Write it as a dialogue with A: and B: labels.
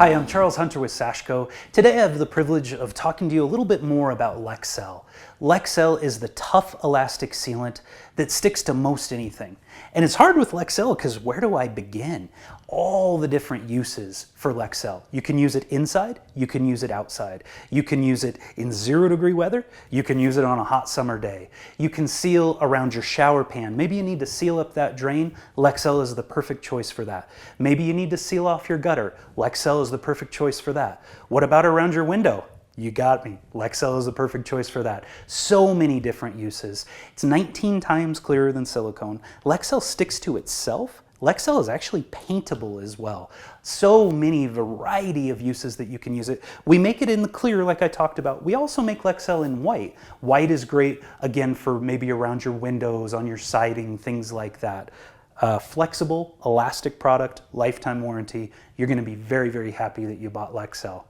A: Hi, I'm Charles Hunter with Sashco. Today I have the privilege of talking to you a little bit more about Lexel. Lexel is the tough elastic sealant that sticks to most anything. And it's hard with Lexel because where do I begin? All the different uses for Lexel. You can use it inside, you can use it outside. You can use it in 0-degree weather, you can use it on a hot summer day. You can seal around your shower pan. Maybe you need to seal up that drain, Lexel is the perfect choice for that. Maybe you need to seal off your gutter, Lexel is the perfect choice for that. What about around your window? You got me. Lexel is the perfect choice for that. So many different uses. It's 19 times clearer than silicone. Lexel sticks to itself. Lexel is actually paintable as well. So many variety of uses that you can use it. We make it in the clear like I talked about. We also make Lexel in white. White is great, again, for maybe around your windows, on your siding, things like that. Flexible, elastic product, lifetime warranty. You're going to be very, very happy that you bought Lexel.